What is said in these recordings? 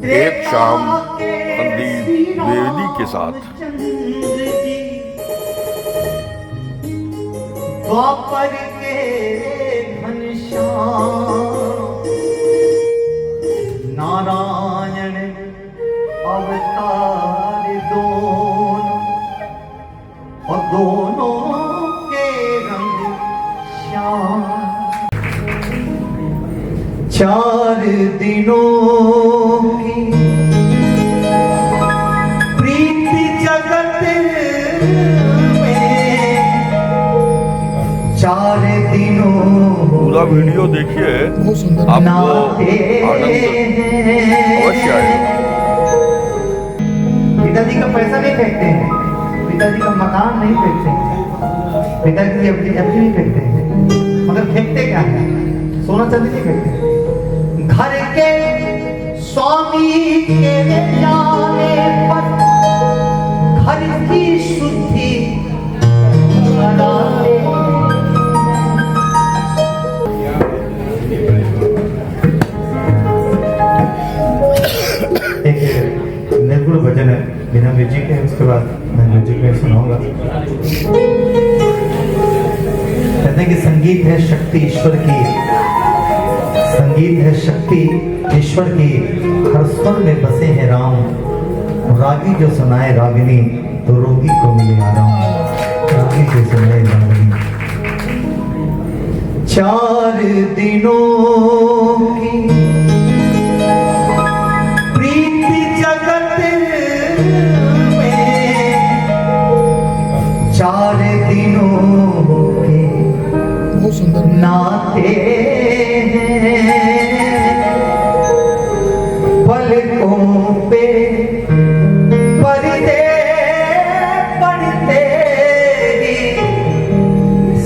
एक शाम संदीप द्विवेदी के साथ। द्वापर के घनश्याम नारायण अवतार दोनों और दोनों के रंग श्याम। 4 दिनों की प्रीति जगत में 4 दिनों पूरा वीडियो देखिए, आपको आनंद अवश्य आएगा। पिताजी का पैसा नहीं फेंकते हैं, पिताजी का मकान नहीं फेंकते हैं, पिताजी की अपनी नहीं फेंकते हैं, मगर फेंकते क्या है? सोना चांदी नहीं फेंकते। घर के स्वामी के जाने पर घर की शुद्धि कराते। एक निर्गुण भजन है बिना म्यूजिक के, उसके बाद मैं म्यूजिक में सुनाऊंगा। कहते हैं कि संगीत है शक्ति ईश्वर की, संगीत है शक्ति ईश्वर की, हर स्वर में बसे हैं राम। रागी जो सुनाए रागिनी तो रोगी को मिले आराम। रागी जो सुनाए रागिनी। 4 दिनों की प्रीति जगत में 4 दिनों के नाते पलकों पे पर्दे पड़ते ही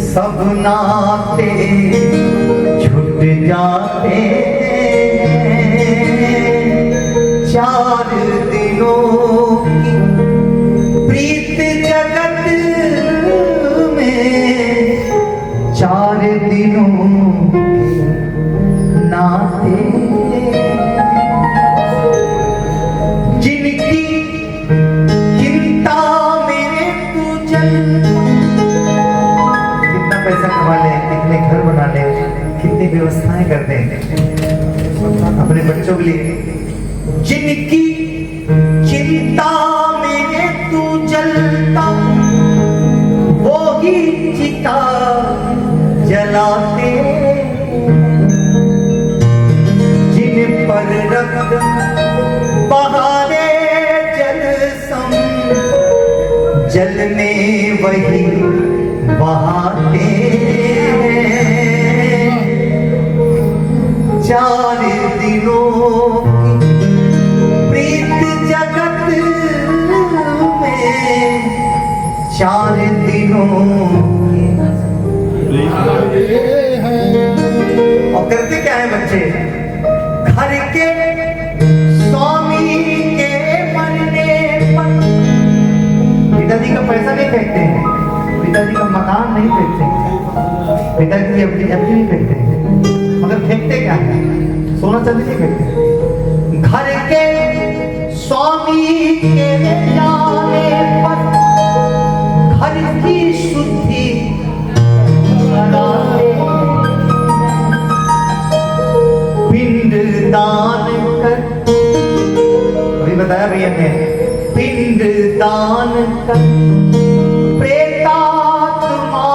सब नाते छूट जाते। 4 दिनों की प्रीत जगत में 4 दिनों नाते। जिनकी चिंता में तू चल, कितना पैसा कमा ले, कितने घर बना ले, कितनी व्यवस्थाएं कर दे अपने बच्चों के लिए। जिनकी चिंता में तू जलता वो ही चिता जलाते। जिन पर रक्त बहारे जल सम जल में वही बहाते। 4 दिनों की प्रीत जगत में 4 दिनों और करते क्या है बच्चे? घर के स्वामी के मरने पर पिताजी का पैसा नहीं फेंकते हैं, पिताजी का मकान नहीं फेंकते हैं, पिताजी की अपनी नहीं फेंकते हैं, मगर फेंकते क्या है? सोना चांदी नहीं फेंकते। घर के स्वामी के जाने पर घर की शुद्धि कराते। पिंड दान कर, अभी बताया भैया ने, पिंड दान कर प्रेतात्मा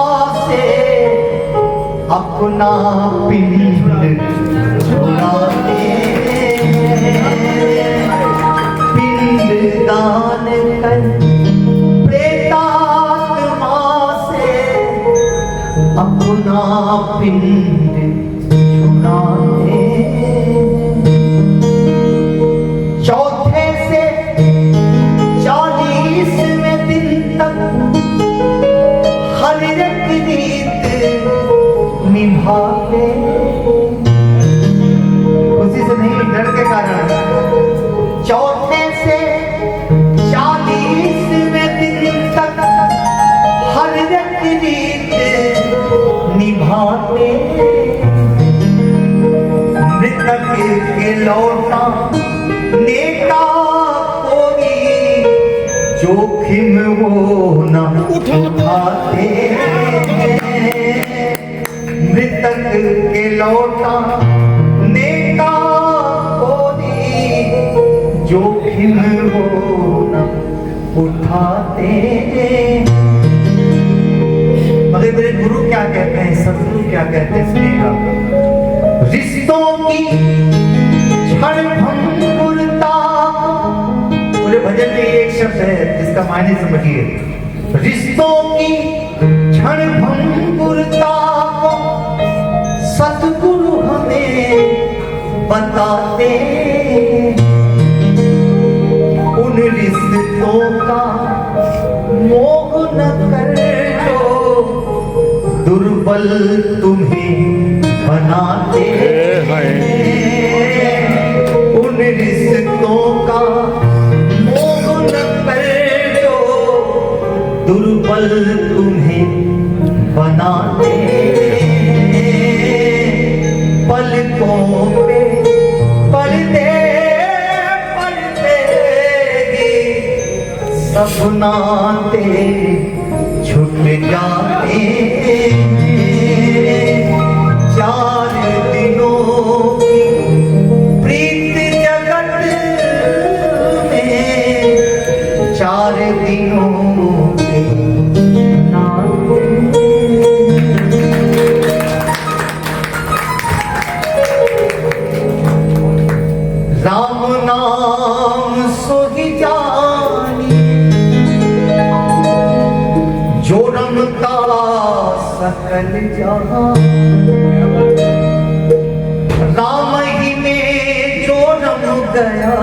से अपना पिंड छुड़ाते। पिंड दान कर प्रेतात्मा से अपना पिंड छुड़ाते। चौथे से 40वें दिन तक हर एक रीत निभाते। खुशी से नहीं, डर के कारण। चौथे से 40वें दिन तक हर एक रीत निभाते। के लौटाने का कोई जोखिम वो न उठाते। मगर मेरे गुरु क्या कहते हैं, सदगुरु क्या कहते हैं, सुनिएगा। रिश्तों की क्षणभंगुरता, पूरे भजन में एक शब्द है जिसका मायने समझिए। रिश्तों की क्षणभंगुरता को सतगुरु हमें बताते। उन रिश्तों का मोह न कर जो दुर्बल तुम्हें बनाते हैं। उन रिश्तों का मोह न कर जो दुर्बल तुम्हें बनाते। पलकों पे पलते पलते ही सब नाते छूट जाते। 4 दिनों की प्रीत जगत में 4 दिनों के नाते। राम नाम सोहि जानी जो रमता सकल जहां। राम ही में जो रम गया,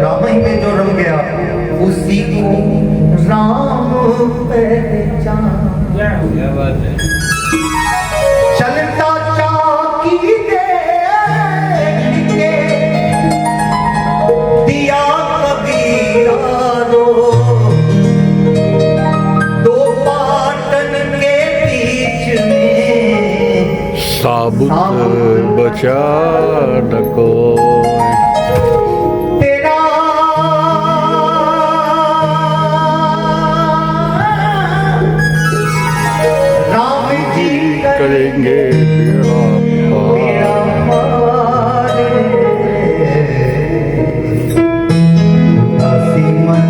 राम ही में जो रम गया उसी को राम पहचान। क्या बात है। चलता चाकी देख के दिया कबीरा रो। 2 पाटन के बीच में साबुत बचा न कोई। तेरा राम जी करेंगे मेरा पार। उदासी मन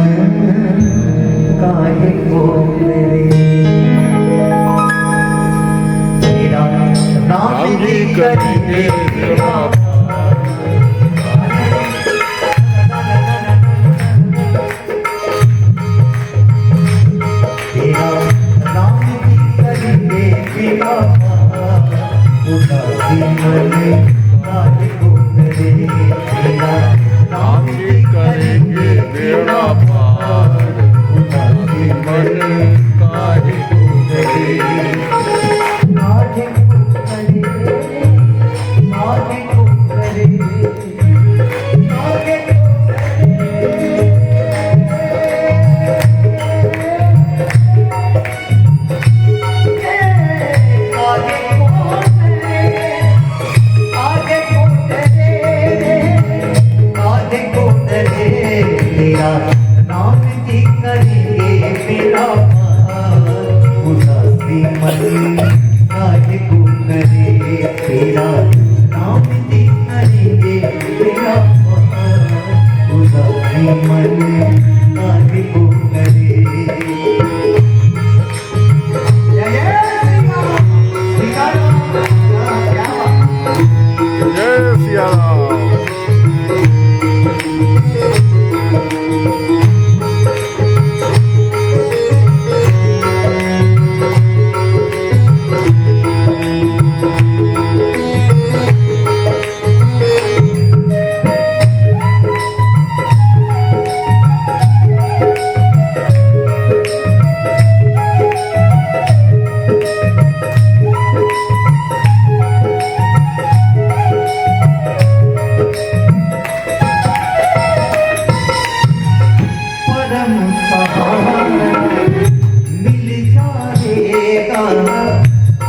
काहे को मेरे। तेरा राम जी करेंगे मेरा तेरा राम जी करेंगे मेरा उदासी मन काहे को मेरे। तेरा राम जी करेंगे मेरा पार। उदासी मन काहे को मेरे। काहे को करे, काहे को करे, काहे को राम जी करेंगे मेरा पार। उदासी मन काहे को करे। तेरा राम जी करेंगे मेरा पार। उदासी मन काहे को करे। जय जय श्री राम, श्री राम। क्या बात। जय सिया राम।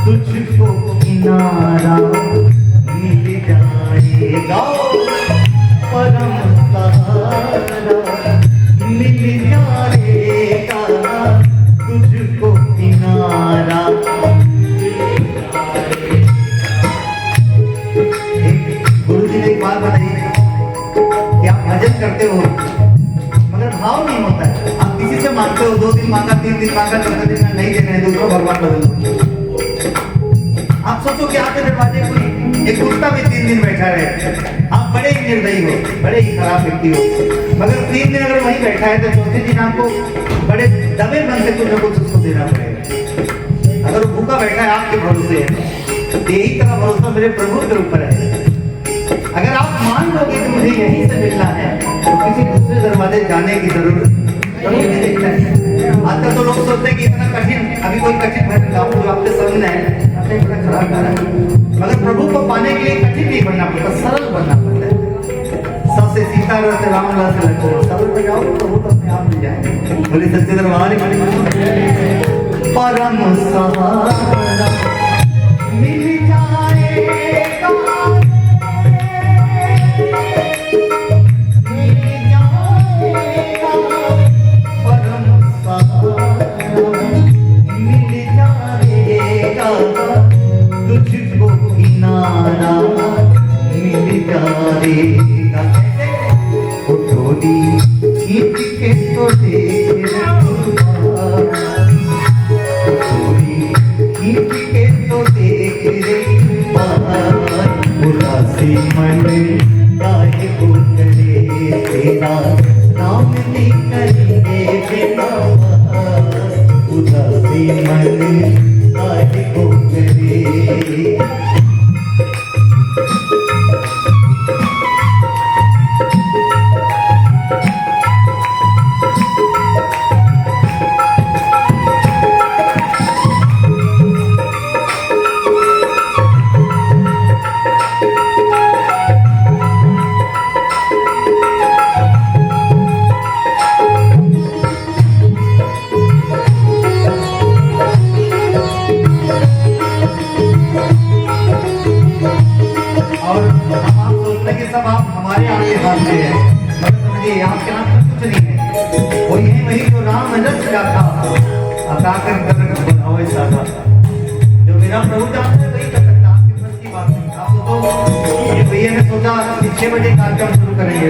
तुझको किनारा मिल जाएगा। परम सहारा मिल जाएगा। तुझको किनारा मांगा, 3 दिन मांगा, 14 दिन में नहीं दे रहे हैं, दूसरा भगवान बदल दो। आप सोचो कि आपके दरवाजे कोई एक कुत्ता भी 3 दिन बैठा रहे, आप बड़े ही निर्दयी हो, बड़े ही खराब व्यक्ति हो। मगर 3 दिन अगर वहीं बैठा है तो चौथे दिन आपको बड़े दबे मन से कुछ न कुछ उसको देना पड़ेगा। अगर वो भूखा बैठा है आपके भरोसे है, तो यही तरह भरोसा मेरे प्रभु के ऊपर है। अगर आप मान लोगे कि मुझे यहीं से मिलना है तो किसी दूसरे दरवाजे जाने की जरूरत नहीं देखता है। आजकल तो लोग सोचते हैं कि इतना कठिन, अभी कोई कठिन भजन गाओ जो आपके सामने है, आपने बड़ा खराब गाना है। मगर प्रभु को पाने के लिए कठिन नहीं बनना पड़ता, सरल बनना पड़ता है। सबसे सीता रस राम रस लक्ष्मण, सरल बजाओ प्रभु तो अपने आप मिल जाएंगे। बोले सच्चे दरबार परम सहारा मिल जाएगा, तुझको किनारा मिल जाएगा। थोड़ी खींच के तो देख, थोड़ी खींच के तो देख रे उदासी मन काहे को करे, तेरा नाम निकलेंगे बिना उदासी मन काहे को करे। सब आप हमारे आगे हाथते हैं, मगर समझिए आपके हाथ में कुछ नहीं है। वो यही वही जो राम रच जाता अताकर कर बनाओ साधा, जो मेरा प्रभु जानते हैं वही कर सकता। आपके मन की बात नहीं। आप तो ये भैया ने सोचा कि 6 बजे कार्यक्रम शुरू करेंगे,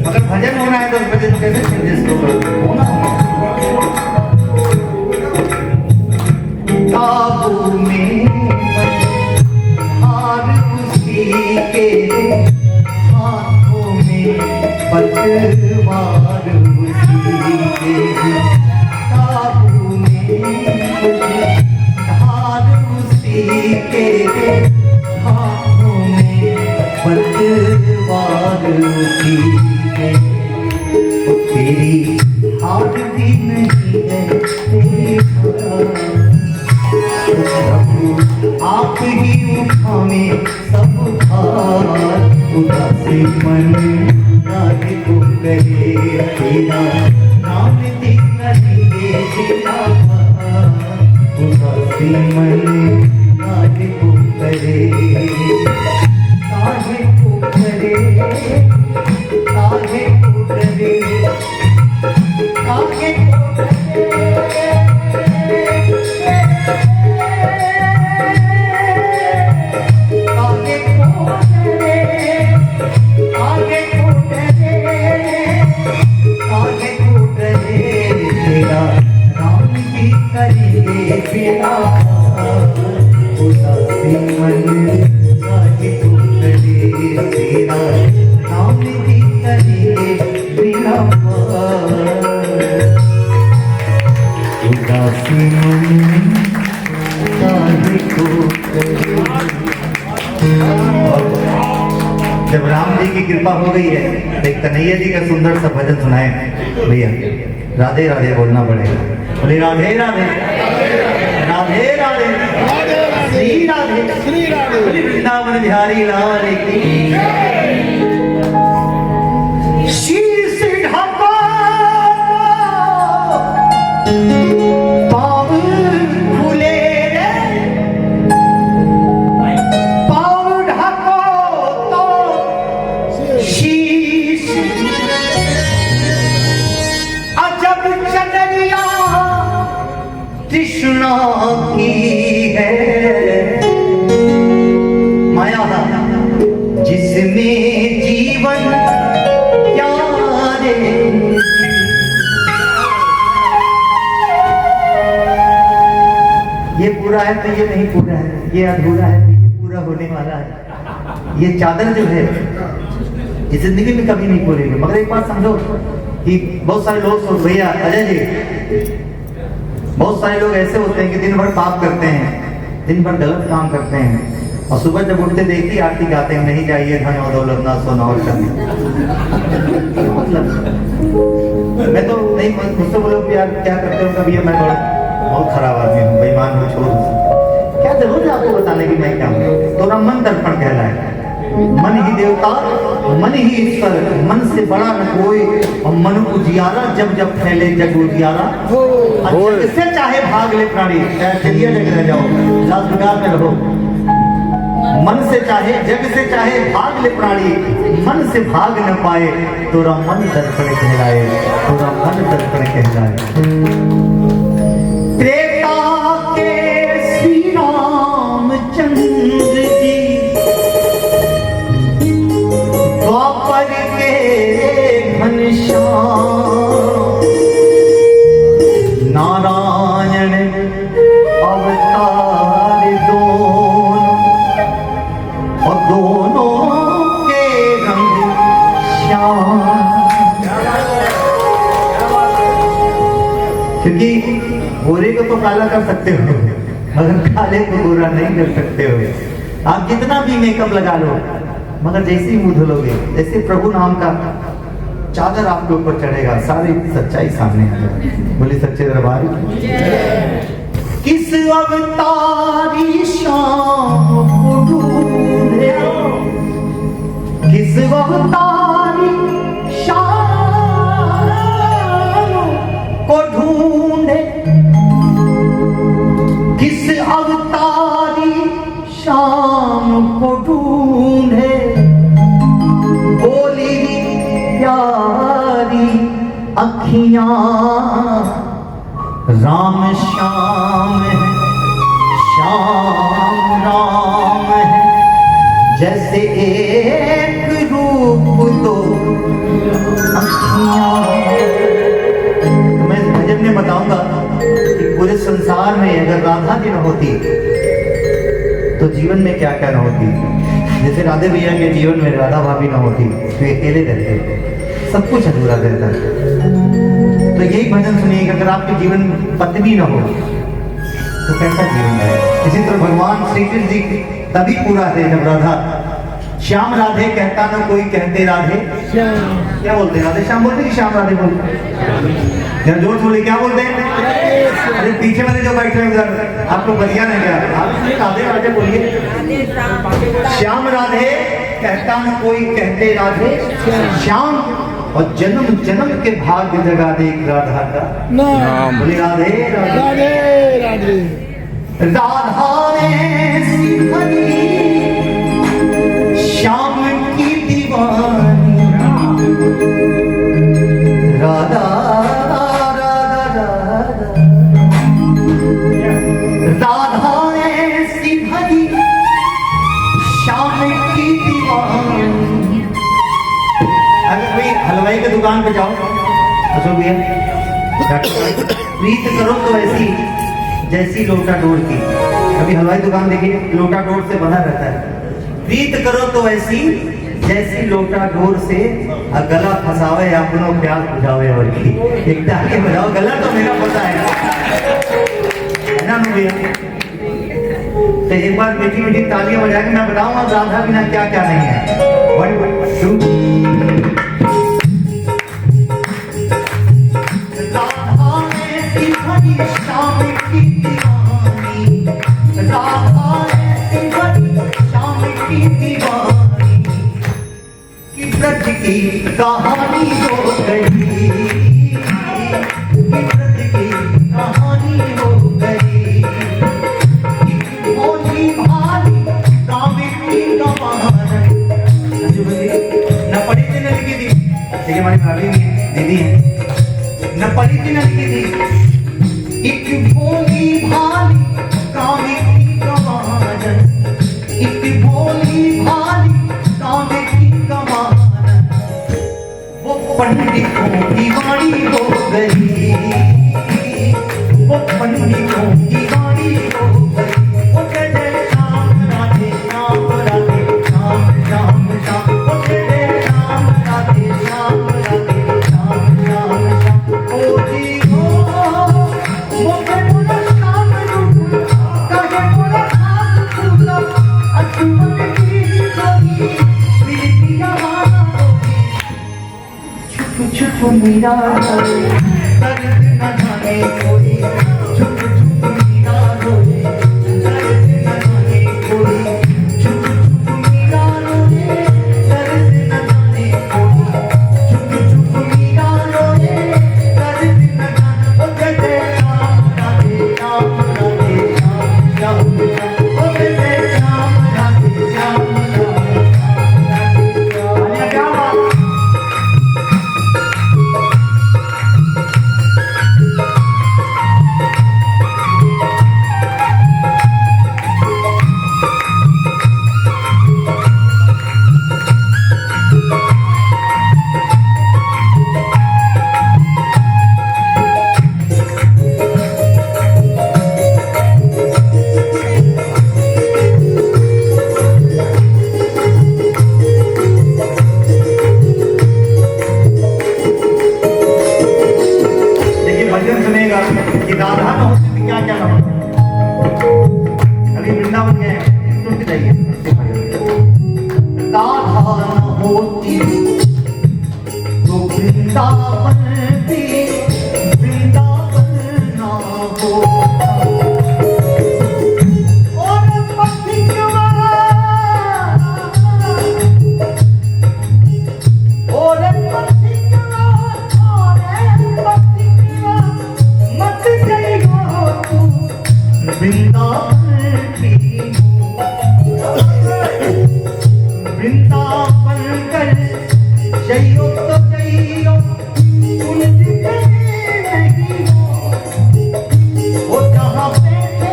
मगर भजन होना है 10 बजे, तो कैसे चेंजेस होना काबू में हार उसी के हाथों में पतवार उसी के काबू में हार उसी के हाथों में पतवार उसी के। तेरी हार भी नहीं है तेरी आप ही उठावे सब भार, उदासी मन नारे को करे, तेरा नाम दिखने तेरा भार, उदासी मन नारे को करे। काहे को करे, काहे को करे, काहे को करे, बिना उदासी मन काहे को करे, तेरा नाम भी करे बिना उदासी मन काहे को करे। जब राम जी की कृपा हो गई है तो कन्हैया जी का सुंदर सा भजन सुनाए भैया। राधे राधे बोलना पड़ेगा। बोले राधे राधे राधे राधे श्री राधे श्री राधे, वृंदावन बिहारी लाल की। शीश ढका पाँव खुले रे, पाँव ढको तो शीश, अजब चनरिया तृष्णा की है, माया जिसमें जीवन है तो ये नहीं पूरा है, ये अधूरा है तो ये पूरा होने वाला है। ये चादर जो है ये जिंदगी में कभी नहीं पूरेगी। मगर एक बात समझो कि बहुत सारे लोग सोच, भैया अजय जी, बहुत सारे लोग ऐसे होते हैं कि दिन भर पाप करते हैं, दिन भर गलत काम करते हैं, और सुबह जब उठते देखती आरती गाते हैं, नहीं चाहिए धन और दौलत ना सोना और चांदी। मतलब मैं तो नहीं, मुझसे बोलो यार क्या करते हो, कभी मैं बहुत खराब आदमी हूँ, बेईमान हूँ, छोड़ दो। क्या जरूरत है आपको बताने की मैं क्या हूँ? तो मन दर्पण कहलाए। मन ही देवता, मन ही ईश्वर, मन से बड़ा न कोई, और मन उजियारा जब जब फैले जग उजियारा। इससे चाहे भाग ले प्राणी, चाहे चलिए जग रह जाओ, लाल प्रकार में रहो। मन से चाहे जग से चाहे भाग ले प्राणी, मन से भाग न पाए तोरा मन दर्पण कहलाए, तोरा मन दर्पण कहलाए। त्रेता के श्री रामचंद्र जी, द्वापर के घनश्याम, नारायण अवतार दोनों, और दोनों के रंग श्याम। क्योंकि गोरे को तो काला कर सकते हो, मगर काले को गोरा नहीं कर सकते हो। आप जितना भी मेकअप लगा लो, मगर जैसे ही मुंह धुलोगे, जैसे प्रभु नाम का चादर आपके ऊपर चढ़ेगा, सारी सच्चाई सामने आ जाएगी। बोले सच्चे दरबार किस अवतारी शाम को ढूंढे, किस अवतारी शाम को ढूंढे, किस अवतारी शाम को ढूंढे, बोली प्यारी अखियां राम श्याम है, श्याम राम है, जैसे एक रूप दो अखियां। मैं इस भजन में बताऊंगा कि पूरे संसार में अगर राधा जी न होती तो जीवन में क्या क्या न होती। जैसे राधे भैया के जीवन में राधा भाभी न होती तो ये अकेले रहते, सब कुछ अधूरा रहता। तो यही भजन सुनिए, अगर आपके जीवन में पत्नी न हो तो कैसा जीवन है। इसी तरह भगवान श्री कृष्ण जी तभी पूरा है जब राधा, श्याम राधे कहता न कोई कहते राधे श्याम। क्या बोलते हैं? राधे श्याम बोलते कि श्याम राधे बोलते? जब जोर बोले क्या बोलते हैं? अरे पीछे वाले जो बैठे हैं उधर, आपको बढ़िया नहीं क्या? आप राधे राधे बोलिए। श्याम राधे कहता न कोई कहते राधे श्याम, और जन्म जन्म के भाग्य जगा दे राधा का नाम। बोले राधे राधे राधे। राधा ने सिमरी श्याम की दीवानी, राधा राधा राधा, राधा ने सिमरी श्याम की दीवानी। अगर कोई हलवाई की दुकान पे जाओ, अशोक भैया, प्रीत करो तो ऐसी जैसी लोटा डोर की। कभी हलवाई दुकान देखिए, लोटा डोर से बना रहता है। प्रीत करो तो ऐसी जैसी लोटा डोर से, गला फंसावे अपनो प्यास बुझावे और की। एक आगे बजाओ, गला तो मेरा पता है ना भैया। तो एक बार मीठी मीठी तालियां बजा के मैं बताऊंगा राधा बिना क्या क्या नहीं है। 1 2 श्याम की दीवानी, राधा श्याम की दीवानी, कि ब्रज की कहानी हो गई, ब्रज की कहानी हो गई। भोली भाली कामिनी का महान, न पढ़ी थी न लिखी थी, देखिए हमारी भाभी दीदी है, न पढ़ी थी न लिखी थी। एक भोली भाली कामिनी का महान, एक भोली भाली कामिनी का महान, वो पंडितों की वाणी हो गई, वो पंडितों की वाणी हो गई। मीरा रोए, दर्द न जाने कोई, चुप चुप मीरा रोए, दर्द न जाने कोई, चुप चुप मीरा रोए, दर्द न जाने कोई, चुप चुप मीरा रोए, दर्द न जाने। ओ कहते राम राधे राम राधे राम राम राम, ओ कहते राम राधे राम राम राम राम। क्या बात। भजन सुनेगा कि राधा न होती तो क्या क्या ना होता। अभी वृंदावन गए सुन के जाइए राधा न होती तो वृंदावन भी वृंदावन ना होता। और पथिकवा और पथिकवा मत जाइयो तू वृंदावन की वृंदावन कर जाइयो तो जाइयो कुंज नहीं हो जहाँ बैठे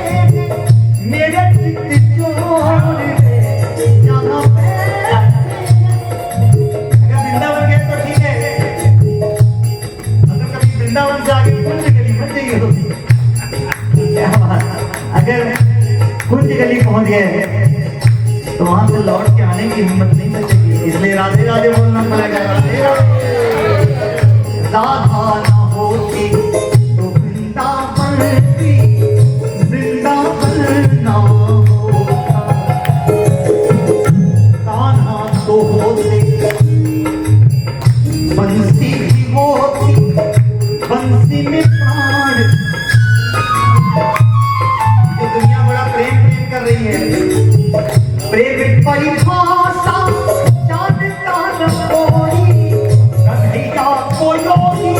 मेरे चित्त छोड़ दे जहाँ बैठे। अगर वृंदावन गए तो ठीक है, अगर कभी वृंदावन से आगे कुंज गली मत जाइए। अगर कुंज गली पहुंच गए तो वहां से लौट के आने की हिम्मत नहीं बचेगी, इसलिए राधे राधे बोलना पड़ेगा। राधे राधा न होती तो वृंदावन की वृंदावन ना होता। कान्हा तो होते बंसी भी होती, बंसी में प्राण। ये दुनिया बड़ा प्रेम प्रेम कर रही है, प्रेम परिभाषा जानता न कोई, कन्हैया को योगी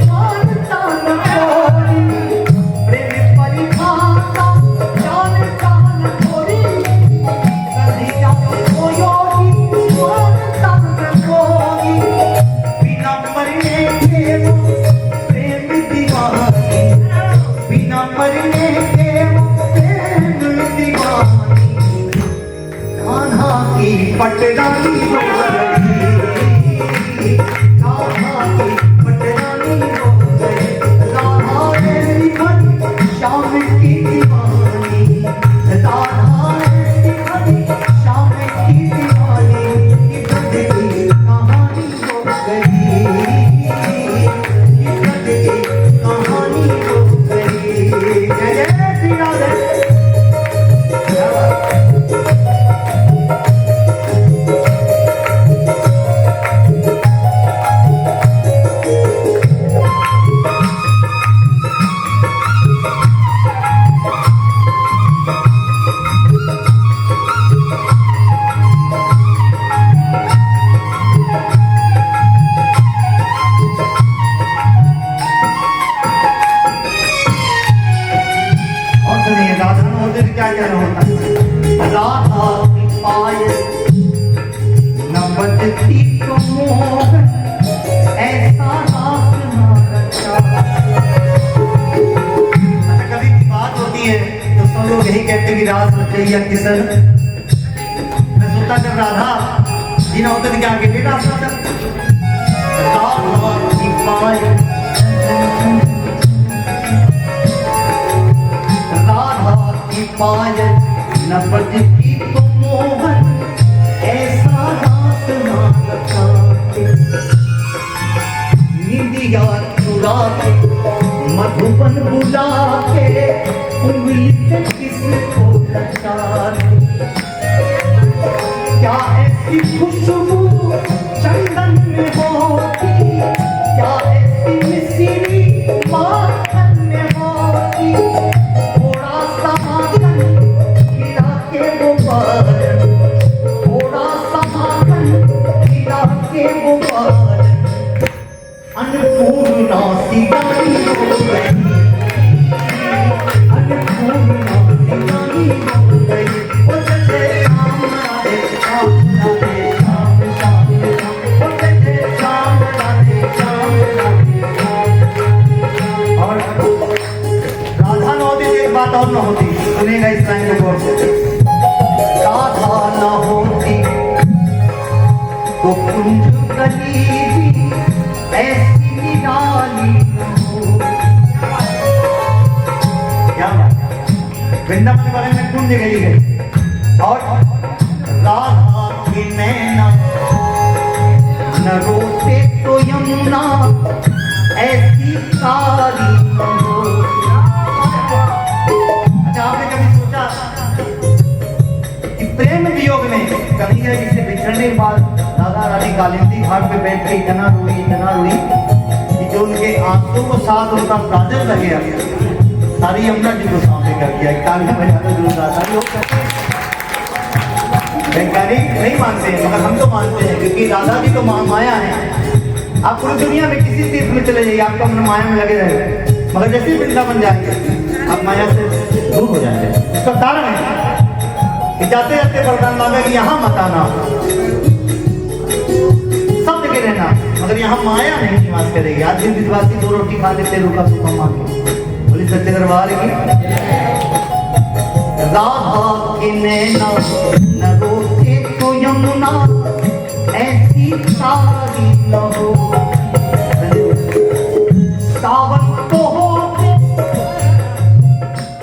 मानता न कोई। प्रेम परिभाषा जानता न कोई, कन्हैया को योगी मानता न कोई। बिना मरने के वो प्रेम दीवानी, बिना मरने के वो प्रेम दीवानी। कान्हा की पटरानी हो गई, कान्हा की पटरानी हो गई। राधा ऐसी बनी श्याम की दीवानी, राधा ऐसी बनी श्याम की दीवानी। ये ब्रज की कहानी हो गई, ये ब्रज की कहानी हो गई। जय जय श्री राधे। और सुनिए राधा न होते तो क्या क्या होता। राधा की पायल न बजती तो मोह, ऐसा रास न रचा। अच्छा कभी की बात होती है तो सब लोग यही कहते हैं कि रास रचैया किशन। मैं सोचता जब राधा जी ना होते तो क्या आगे रास रचा। राधा की पायल पायल न बजती तो मोहन, ऐसा रास ना रचाते। निंदिया चुरा के मधुबन बुला के, उंगली पे किसको नचाते। क्या ऐसी खुशबू चंदन में होती, क्या के वो बादल अन्नपूर्णा सी गाई हो गई, अन्नपूर्णा सी गाई हो गई। वो चले शाम राधे शाम राधे शाम शाम शाम, वो चले शाम राधे शाम राधे शाम। और राधा न होती तो एक बात और न होती, सुनेगा इस लाइन को गौर से। राधा न होती तो कुंज कली भी ऐसी निराली न हो। क्या बात, वृंदावन के बारे में कुंज गई है। और राधा की नैना न रोते तो यमुना ऐसी काली न हो। अच्छा, आपने कभी सोचा कि प्रेम वियोग में कन्हैया जी से बिछड़ने के बाद राधा रानी कालिंदी घाट पे बैठ के इतना रोई कि जो उनके आंसू को साथ उनका प्राजल लगे सारी यमुना जी को सामने कर दिया। कालिया बजाना जो सारी हो सकते हैं, वैज्ञानिक नहीं मानते हैं मगर हम तो मानते हैं, क्योंकि राधा जी तो माया है। आप पूरी दुनिया में किसी तीर्थ में चले जाइए, आपका मन माया में लगे रहेगा, मगर जैसे ही वृंदावन जाएंगे आप माया से दूर हो जाएंगे। इसका कारण है कि जाते जाते वरदान मांगे कि यहाँ मत आना, सब जगह रहना, मगर यहाँ माया नहीं निवास करेगी। आज भी विश्वासी 2 रोटी खा लेते रूखा सूखा मांगे। बोली सच्चे दरबार की। राधा के नैना न रोते तो यमुना ऐसी सारी न हो। सावन तो होते,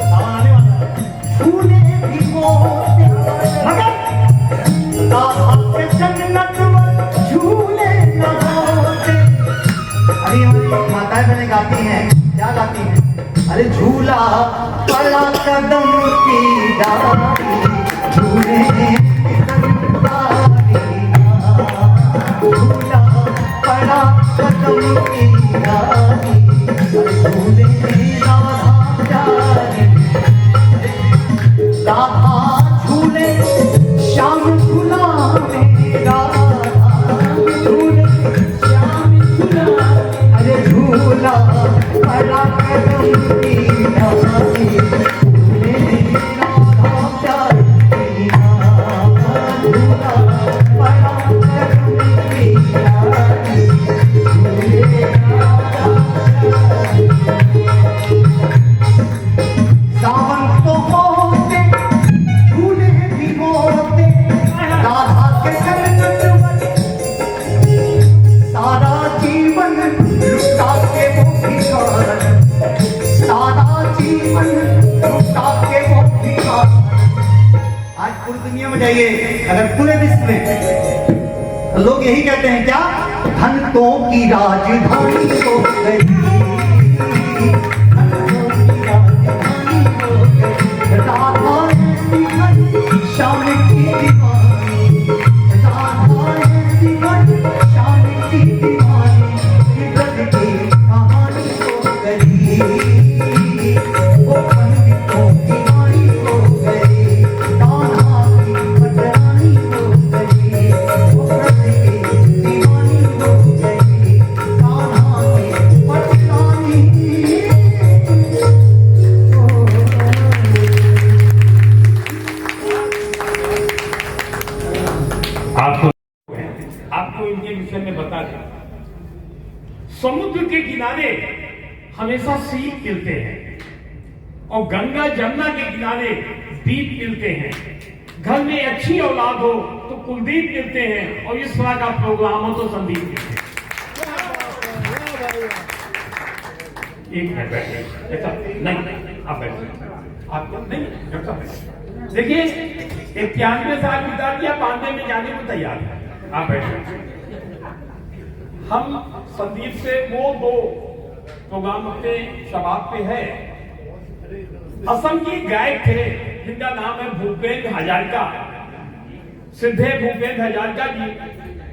सावन आने वाला है, झूले भी होते, मगर राधा के जन्नत में झूले न होते। अरे हमारी माताएं बहनें गाती हैं, क्या गाती हैं? अरे झूला पड़ा कदम की डाली, झूले झूला पड़ा कदम की डाली, झूले राधा राधा झूले श्याम झूला मेरा, झूले श्याम झूला, अरे झूला पड़ा कदम की डाली, झूले राधा झूला पड़ा कदम की डाली, झूले सावन तो होते, झूले भी होते, राधा के जन्नत में सारा जीवन लुटा के वो भिखारन, सारा जीवन लुटा के वो भिखारन। आज पूरी दुनिया में जाइए, अगर पूरे विश्व में लोग यही कहते हैं, क्या धनकों की राजधानी हो गई, राधा ऐसी बनी शाम की दीवानी, राधा ऐसी बनी शाम की दीवानी, ब्रज की कहानी हो गई, वो पंडितों की वाणी हो गई, कान्हा की पटरानी हो गई, वो ब्रज की दीवानी हो गई, कान्हा की पटरानी। आपको इनके विषय में बता दें, समुद्र के किनारे हमेशा सीप मिलते हैं और गंगा जमुना के किनारे दीप मिलते हैं। घर में अच्छी औलाद हो तो कुलदीप मिलते हैं, और इस तरह का प्रोग्राम हो तो संदीप मिलते हैं। एक मिनट बैठिए, नहीं आप बैठिए, आप नहीं देखिए 91 साल बिता दिया, 92 में जाने को तैयार है। आप बैठिए। हम संदीप से वो 2 प्रोग्राम अपने शबाब पे है। असम की गायक थे जिनका नाम है भूपेंद्र हजारिका, सिद्धे भूपेंद्र हजारिका जी,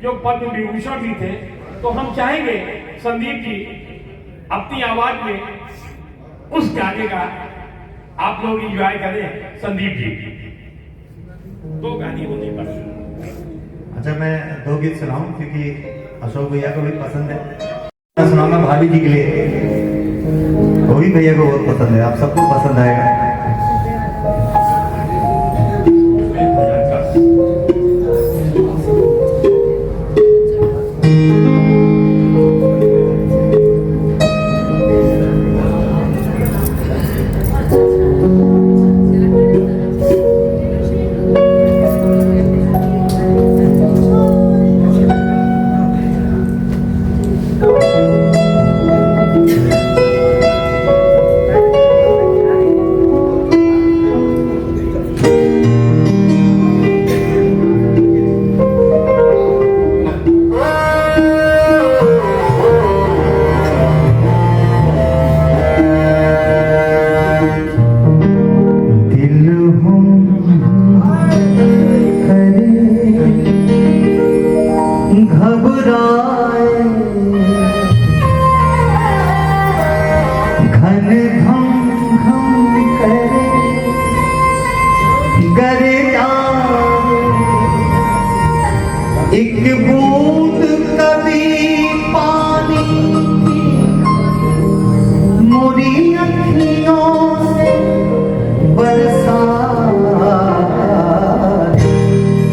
जो पद्म विभूषण भी थे। तो हम चाहेंगे संदीप जी अपनी आवाज में उस गाने का आप लोग एंजॉय करें। संदीप जी 2 गाने होने पर अच्छा मैं 2 गीत सुनाऊं क्योंकि अशोक भैया को भी पसंद है। मैं सुनाऊंगा भाभी जी के लिए, वो भी भैया को बहुत पसंद है, आप सबको पसंद आएगा। एक बूंद कभी पानी मोरी अखियों से बरसा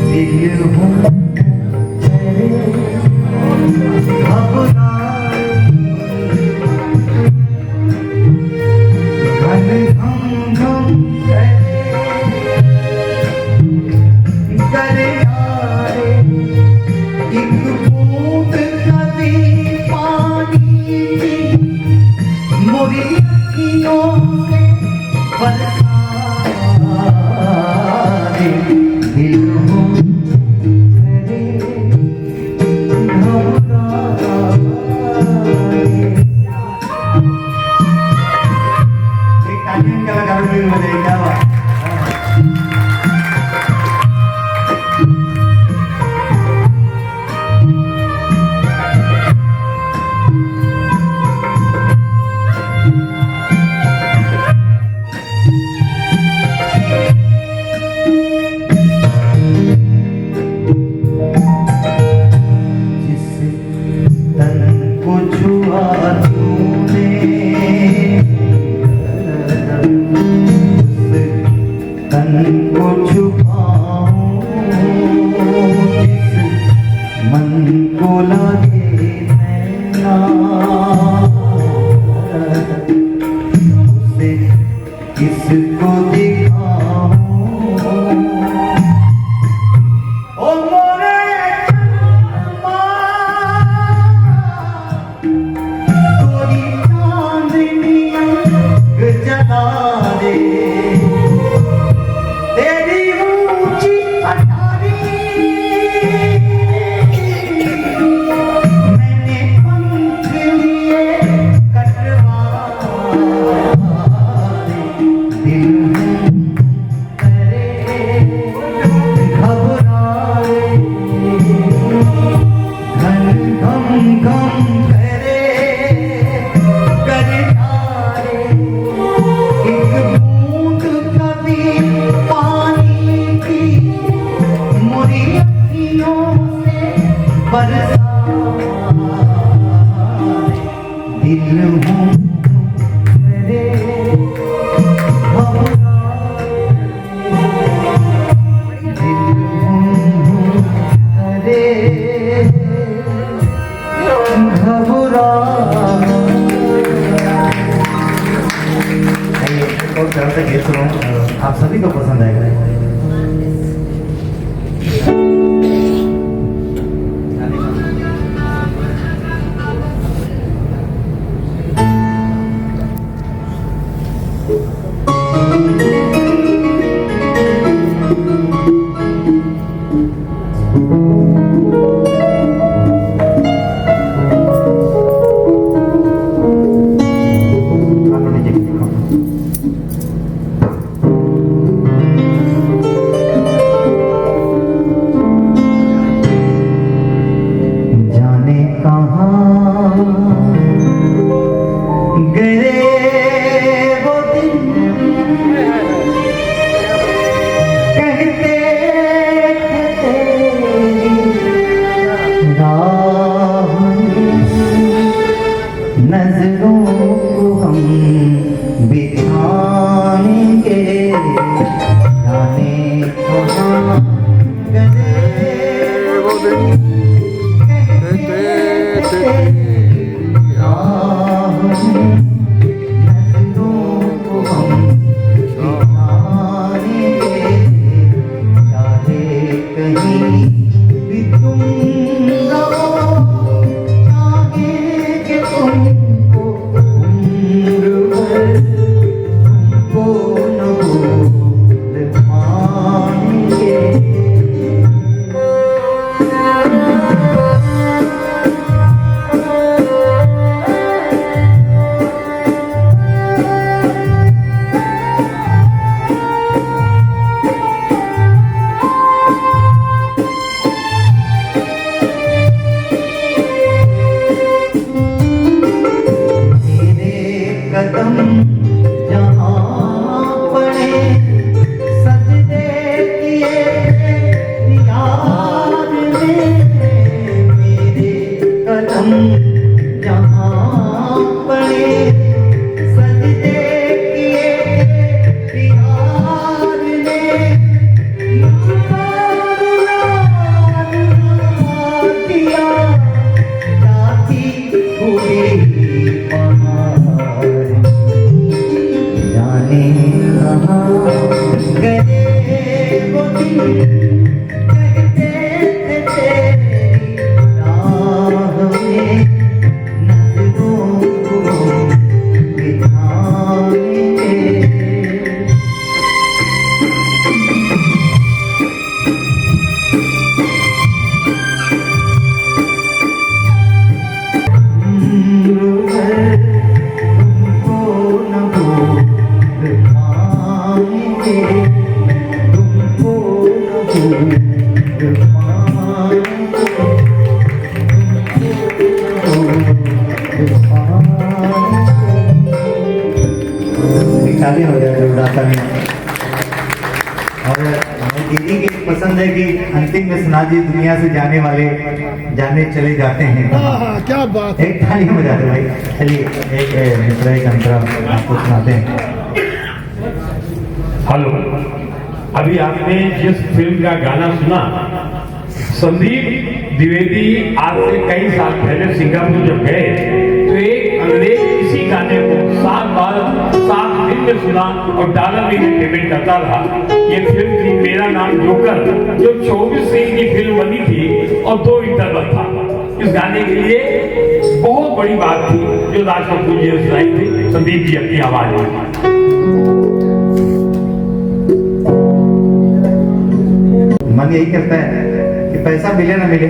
दिल हूँ घबराए घन घम घम करे एक बूंद कभी पानी की मोरी अखियों से बरसा दे दिल हूँ एक टाइमिंग का लगा मुझे क्या बात। किसको दिखाऊं ओ मोरे तोरी चांदनियां जला दे तेरी ऊंची अटारी मैंने पंख लिए कटवा दिल हूँ तेरे और तरह से गीत सुनो, आप सभी को पसंद आएगा। राह में नजरों को हम दिखाएंगे, चाहे कहीं भी तुम रहो, चाहेंगे तुमको उम्र भर, तुमको न भूल पाएंगे। कदम जहाँ पड़े सजदे किए याद में, मेरे कदम जहाँ पड़े सजदे किए याद में, मुझको दिया जाती हुई जाने कहाँ गए वो दिन, कहते थे तेरी राह में नजरों को बिठाएंगे। तुमको न भूल पाएंगे, तुमको न भूल पाएंगे, तुमको न भूल पाएंगे। हो जाए उड़ाता में। और हमें दीदी की पसंद है कि अंतिम में सुना जी, दुनिया से जाने चले जाते हैं। क्या बात है। एक थाली में बजा दो भाई। चलिए एक दूसरा एक अंतरा आपको सुनाते हैं। हेलो, अभी आपने जिस फिल्म का गाना सुना, संदीप द्विवेदी आज से कई साल पहले सिंगापुर जब गए तो एक अंग्रेज इसी गाने को 7 बार 7 दिन में सुना और $1 में पेमेंट करता रहा। ये फिल्म थी मेरा नाम जोकर, जो 24 सीन की फिल्म बनी थी और 2 इंटरवल था। इस गाने के लिए बहुत बड़ी बात थी जो राज कपूर जी ने सुनाई थी, संदीप जी अपनी आवाज में। मन यही करता है कि पैसा मिले ना मिले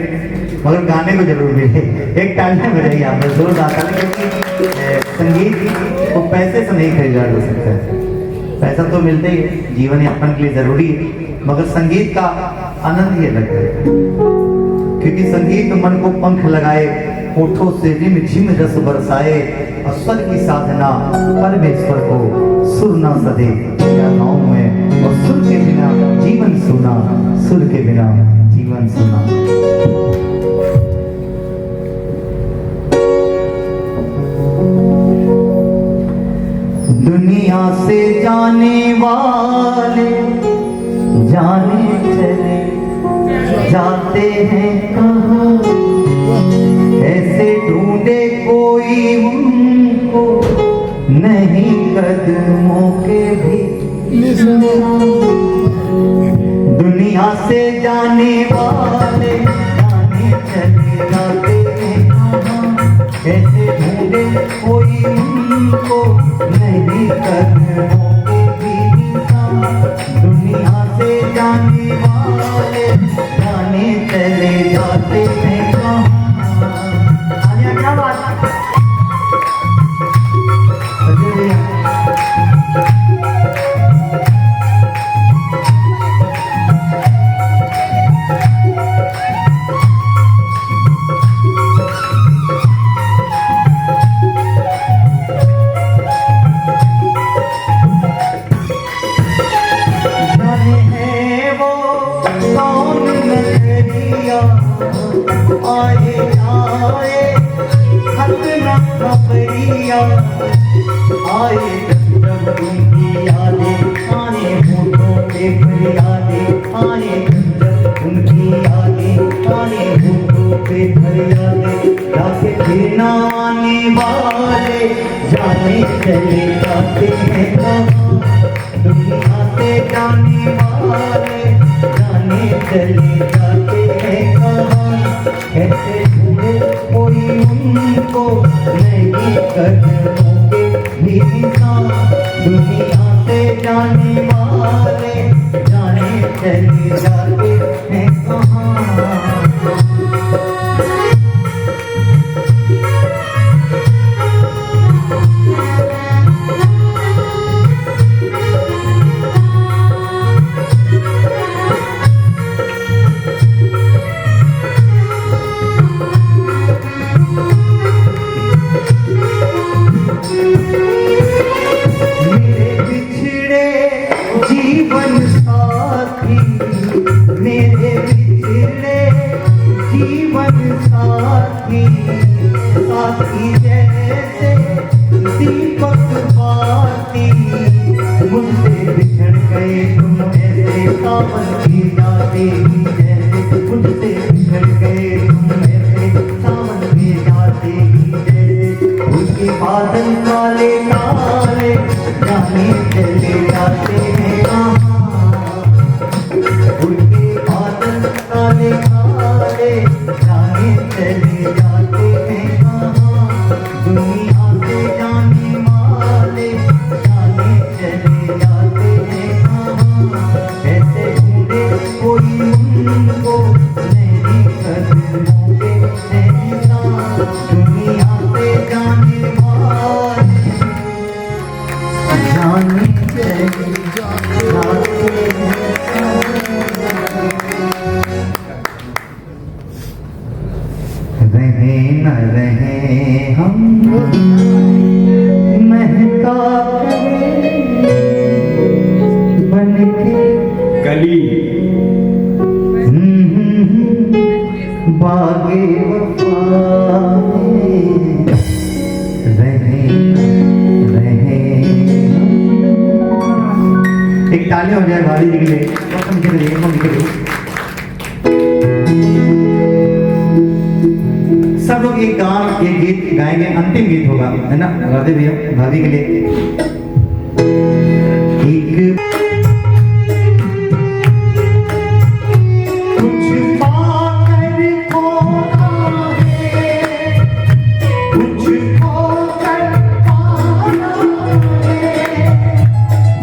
मगर गाने को जरूर मिले। एक तालियां बजाइए आप जोरदार ताली, क्योंकि संगीत को पैसे से नहीं खरीदा जा सकता है। पैसा तो मिलता ही है, जीवन यापन के लिए जरूरी है, मगर संगीत का आनंद ही अलग है। क्योंकि संगीत मन को पंख लगाए, होठों से रिम झिम रस बरसाए, और स्वर की साधना परमेश्वर को सुर ना सदे क्या गाँव में, और सुर के बिना जीवन सुना, सुर के बिना जीवन सुना। दुनिया से जाने वाले जाने चले जाते हैं कहाँ, ऐसे ढूंढे कोई उनको नहीं कदमों के भी। दुनिया से जाने वाले जाने चले जाते हैं कहाँ, ऐसे ढूंढे कोई उनको नहीं कदमों के भी। दुनिया से जाने वाले जाने चले जाते हैं कहाँ। क्या बात आए आए हद न खबरिया, आए जब उनकी यादें आए होठों पे फरियादें, आए जब उनकी यादें आए होठों पे फरियादें, जाके फिर ना आने वाले जाने चले जाते हैं कहाँ, दुनिया से जाने वाले जाने चले जाते हैं कहाँ, कैसे भूले कोई उनको नहीं कदमों के भी निशान, दुनिया से जाने वाले जाने चले जाते हैं कहाँ। साथी जैसे दीपक बाती, मुझसे बिछड़ गए तुम ऐसे सावन की यादें, जैसे मुझसे बिछड़ गए तुम ऐसे सावन की यादें, जैसे उसके बादल काले काले जाने चले जाते हैं कहाँ, उनके बादल काले काले जाने चले जाते हैं कहाँ, दुनिया से जाने वाले जाने चले जाते हैं कहाँ, कैसे ढूंढे कोई उनको नहीं कदमों के नहीं साथ, दुनिया से जाने वाले जाने चले जाते हैं। रहे न रहे हम महका बन के कली बागे वफा रहे रहे। एक ताली हो जाए भाभी जी के लिए, बहुत मीठे लगे, बहुत मीठे लगे। सब लोग एक गान एक गीत गाएंगे, अंतिम गीत होगा, है ना राधे भैया भाभी के लिए। एक कुछ पाकर खोना है, कुछ खोकर पाना है,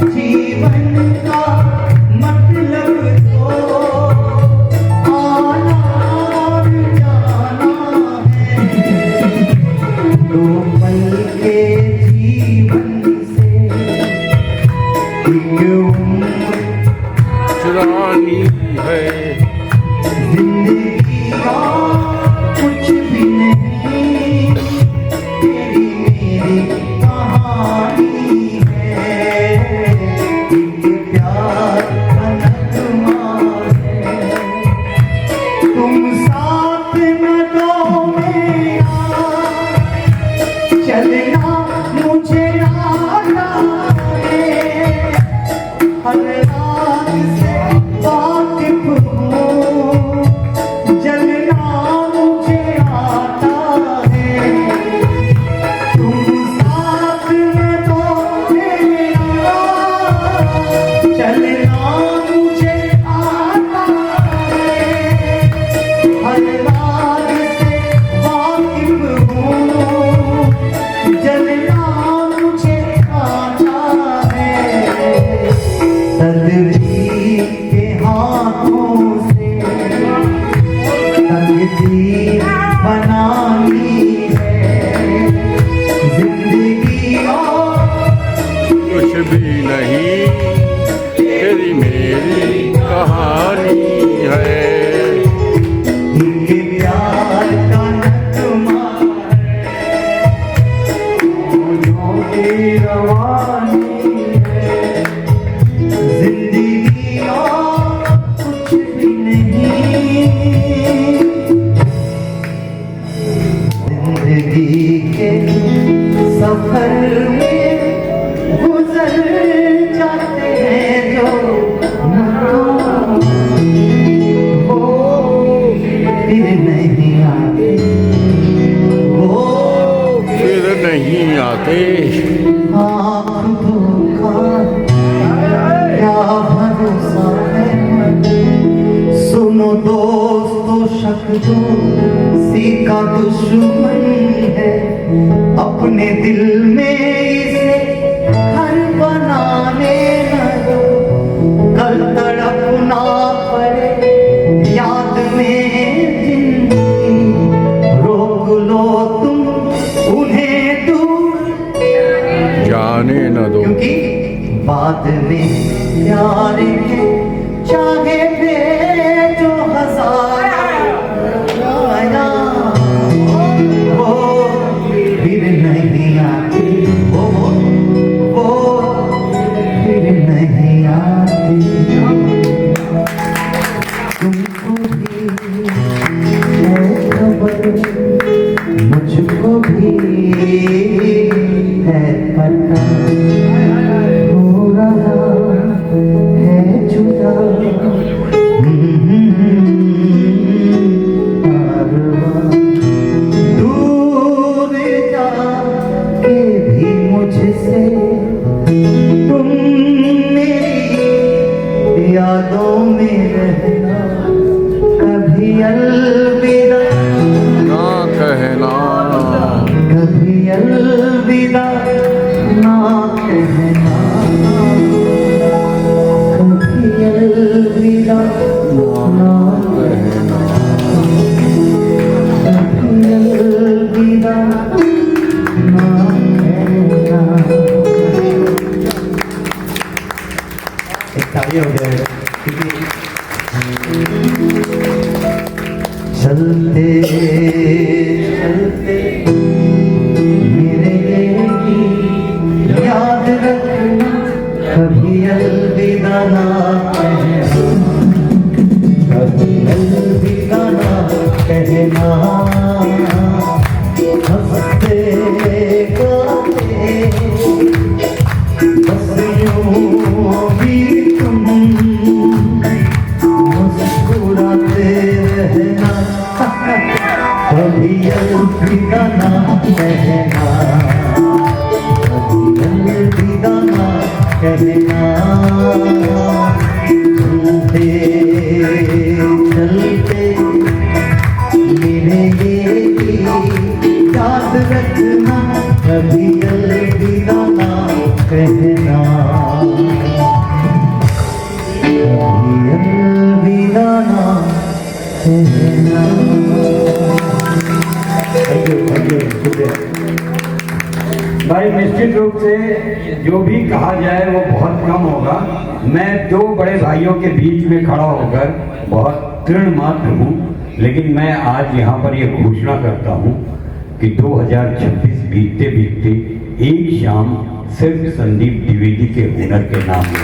जीवन का मतलब तो आना और जाना है, दो पल के जीवन से एक उम्र चुरानी है, जिंदगी और कुछ भी नहीं, तेरी मेरी कहानी है, एक प्यार का नगमा है, तुम साथ न दो मेरा, चलना मुझे आना है, हर रात से वाकिफ हूँ, जलना मुझे आता है, तुम साथ में तो मेरा, चलना मुझे आता है, हर रात से वाकिफ हूँ, जलना मुझे आता है, तदबीर के हाथों से तकदीर बनानी है, जिंदगी और कुछ भी नहीं, तेरी मेरी कहानी है, एक प्यार का नगमा है, मौजों की रवानी है, जिंदगी और कुछ भी नहीं, जिंदगी के सफर में गुजर जाते हैं जो वो फिर नहीं आते, वो आँख धोखा क्या भरोसा है, सुनो दोस्तों शक दोस्ती का दुश्मन है, अपने दिल में इसे घर बनाने न दो, कल तड़पना पड़े याद में जिंदगी, रोक लो तुम उन्हें दूर जाने न दो। क्योंकि बाद में प्यार के चाहे भेजो हजार आया, वो फिर नहीं आती, वो फिर नहीं आती। तुमको भी है खबर, मुझको भी है पता, हो रहा है जुदा कारवां। दूर जाके भी मुझसे तुम मेरी यादों में रहना, कभी अलविदा ना कहना, कभी अलविदा ना कहना, कभी अलविदा ना कहना, कभी अलविदा ना कहना। एक ताली हो जाए, चलते चलते मेरे ये गीत याद रखना, कभी अलविदा ना कहना, कभी अलविदा ना कहना। हंसते गाते बस यूं भी तुम मुस्कुराते रहना, कभी अलविदा ना कहना, कभी अलविदा ना कहना। चलते चलते मेरे ये याद रखना, कभी अलविदा ना कहना, कभी अलविदा ना कहना। भाई निश्चित रूप से जो भी कहा जाए वो बहुत कम होगा। मैं दो बड़े भाइयों के बीच में खड़ा होकर बहुत तृण मात्र हूँ, लेकिन मैं आज यहाँ पर ये घोषणा करता हूँ कि 2026 बीतते बीतते एक शाम सिर्फ संदीप द्विवेदी के हुनर के नाम में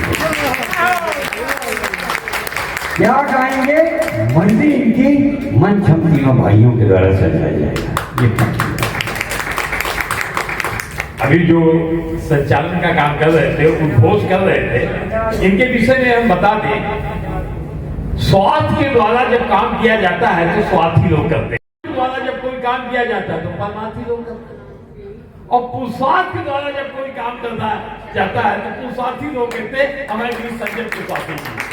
क्या गाएंगे, मंडी इनकी मंच हम तीनों भाइयों के द्वारा सजाया जाएगा। ये अभी जो संचालन का काम कर रहे थे, उद्घोष कर रहे थे, इनके विषय में हम बता दें, स्वार्थ के द्वारा जब काम किया जाता है तो स्वार्थी लोग करते हैं, द्वारा जब कोई काम किया जाता है तो परमार्थी लोग करते हैं, और पुरुषार्थ के द्वारा जब कोई काम करना जाता है तो पुरुषार्थी लोग कहते हैं। हमारे बीच संजय पुरुषार्थी जी